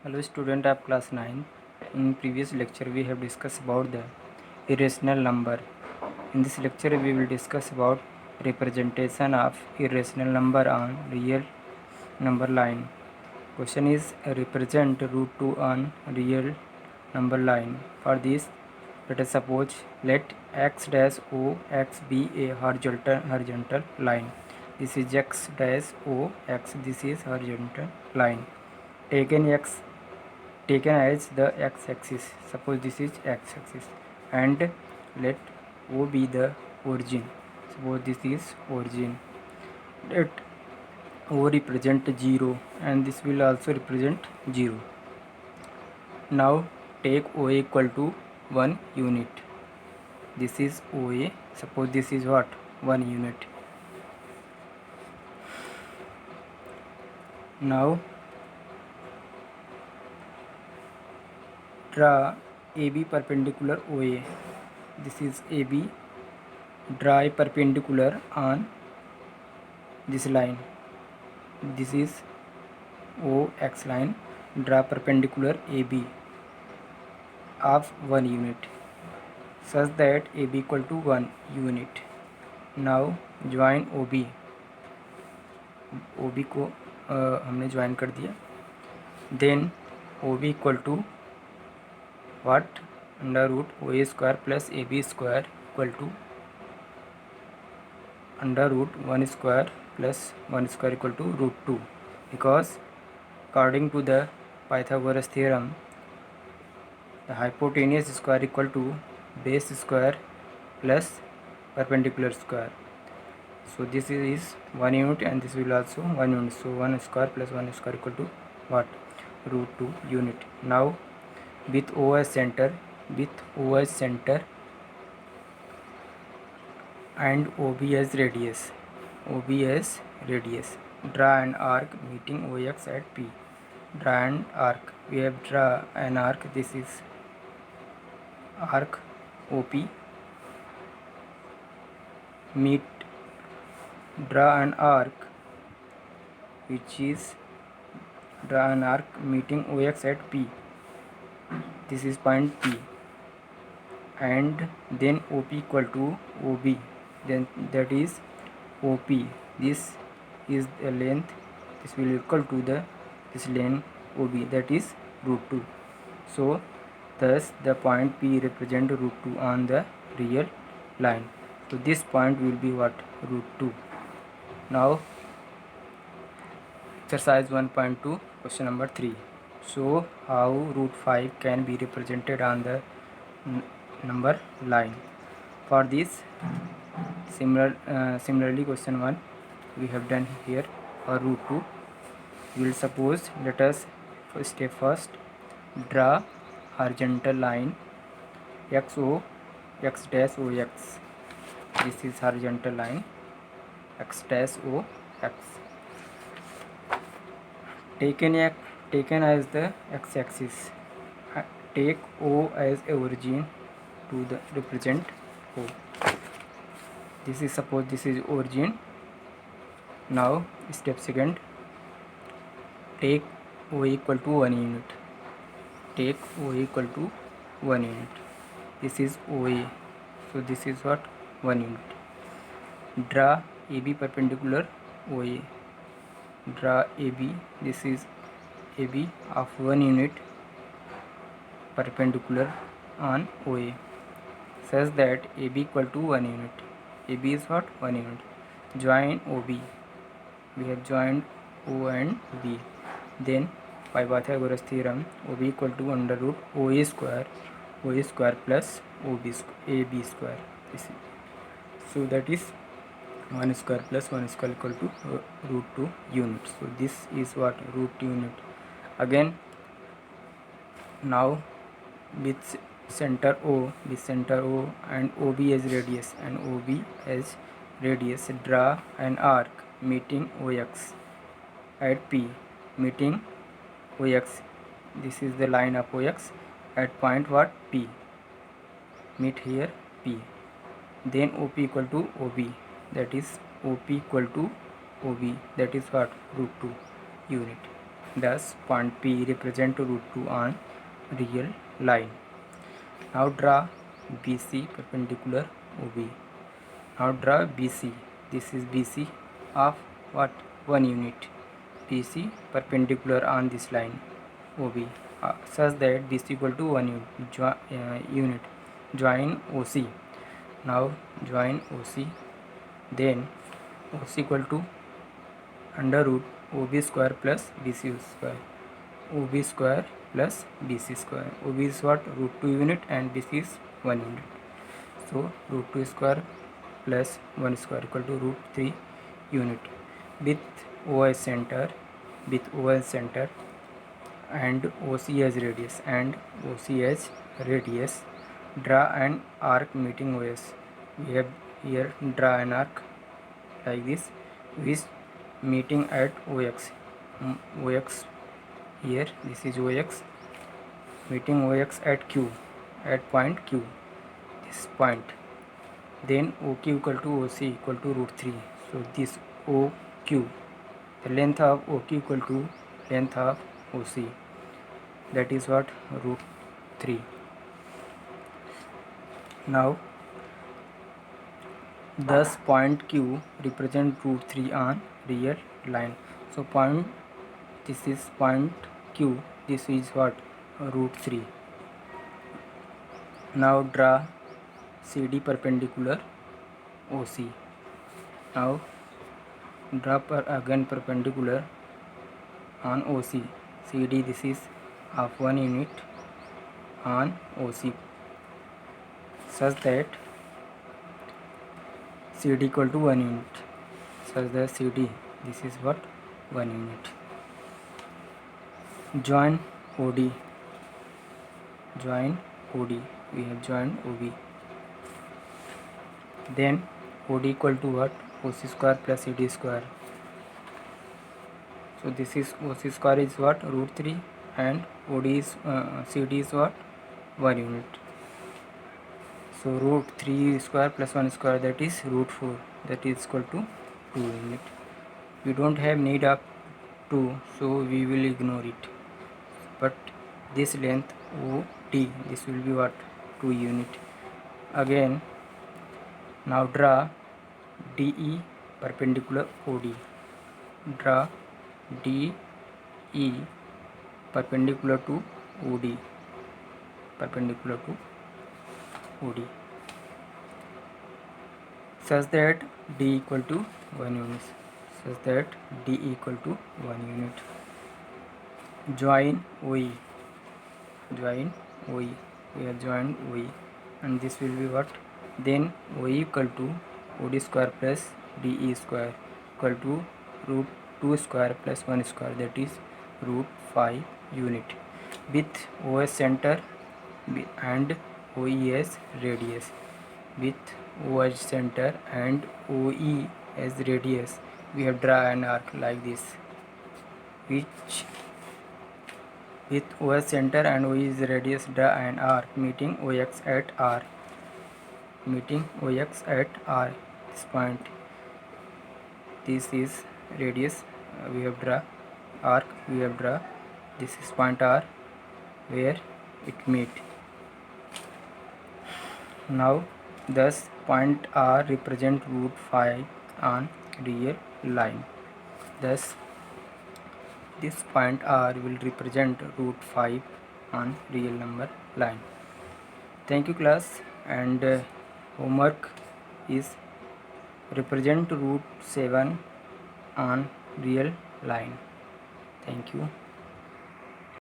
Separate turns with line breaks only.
Hello student of class 9. In previous lecture we have discussed about the irrational number. In this lecture we will discuss about representation of irrational number on real number line. Question is represent root 2 on real number line. For this, let us suppose let x dash o x be a horizontal line. This is x dash o x. This is horizontal line. Taken as the x-axis. Suppose this is x-axis, and let O be the origin. Suppose this is origin. Let O represent 0, and this will also represent 0. Now take OA equal to 1 unit. This is OA. Suppose this is what? 1 unit. Now draw AB perpendicular OA. This is AB. Draw a perpendicular on this line. This is OX line. Draw perpendicular AB of 1 unit such that AB equal to 1 unit. Now join OB. OB को हमने join कर दिया. Then OB equal to what? Under root OA square plus AB square equal to under root 1 square plus 1 square equal to root 2, because according to the Pythagoras theorem the hypotenuse square equal to base square plus perpendicular square. So this is 1 unit and this will also 1 unit. So 1 square plus 1 square equal to what? Root 2 unit. Now with O as center and OB as radius, draw an arc meeting OX at P. Draw an arc. We have draw an arc. This is arc OP. Draw an arc meeting OX at P. This is point P, and then OP equal to OB. Then that is OP. This is the length. This will equal to this length OB, that is root 2. So thus the point P represent root 2 on the real line. So this point will be what? Root 2. Now exercise 1.2 question number 3. So how root 5 can be represented on the number line? For this, similarly question 1 we have done here for root 2. We will suppose, let us step first draw horizontal line XO x dash OX. This is horizontal line x dash OX. Taken as the x-axis. Take O as a origin to represent O. This is, suppose this is origin. Now step second, take O equal to 1 unit. Take O equal to 1 unit. This is OA. So this is what? 1 unit. Draw AB perpendicular OA. Draw AB. This is AB of 1 unit perpendicular on OA such that AB equal to 1 unit. AB is what? 1 unit. Join OB. We have joined O and B. Then by Pythagoras theorem, OB equal to under root OA square plus AB square. So that is 1 square plus 1 square equal to root 2 units. So this is what? Root unit. Again, now with center O and OB as radius, draw an arc meeting OX at P. Meeting OX. This is the line of OX at point what? P. Meet here P. Then OP equal to OB. That is OP equal to OB. That is what? Root 2 unit. Thus point P represent root 2 on real line. Now draw BC perpendicular OB. Now draw BC. This is BC of what? 1 unit. BC perpendicular on this line OB such that this equal to 1 unit. Join OC. Now join OC. Then OC equal to under root OB square plus BC square. OB square plus BC square. OB is what? Root 2 unit and BC is 1 unit. So root 2 square plus 1 square equal to root 3 unit. With OS center and OC as radius, draw an arc meeting OS. We have here draw an arc like this, which meeting at OX. OX here, this is OX, meeting OX at Q, at point Q, this point. Then OQ equal to OC equal to root 3. So this OQ, the length of OQ equal to length of OC, that is what? Root 3. Now thus point Q represent root 3 on real line. So point, this is point Q, this is what? Root 3. Now draw CD perpendicular OC. Now draw again perpendicular on OC. CD, this is of 1 unit on OC such that CD equal to 1 unit. Such that CD, this is what? 1 unit. Join OD. Join OD. We have joined OB. Then OD equal to what? OC square plus CD square. So this is OC square is what? Root 3 and OD is CD is what? 1 unit. So root 3 square plus 1 square, that is root 4, that is equal to 2 unit. We don't have need of 2, so we will ignore it. But this length OD, this will be what? 2 unit. Again, now draw DE perpendicular OD. Draw DE perpendicular to OD. Perpendicular to OD. Such that D equal to 1 unit. Such that D equal to 1 unit. Join OE. Join OE. We have joined OE, and this will be what? Then OE equal to OD square plus DE square equal to root 2 square plus 1 square, that is root 5 unit. With OS center and OE as radius. With OH center and OE as radius, we have drawn an arc like this, which with OS center and OE is radius, draw an arc meeting OX at R. Meeting OX at R, this point. This is radius, we have draw arc, we have draw, this is point R where it meet. Now thus point R represent root 5 on real line. Thus this point R will represent root 5 on real number line. Thank you class, and homework is represent root 7 on real line. Thank you.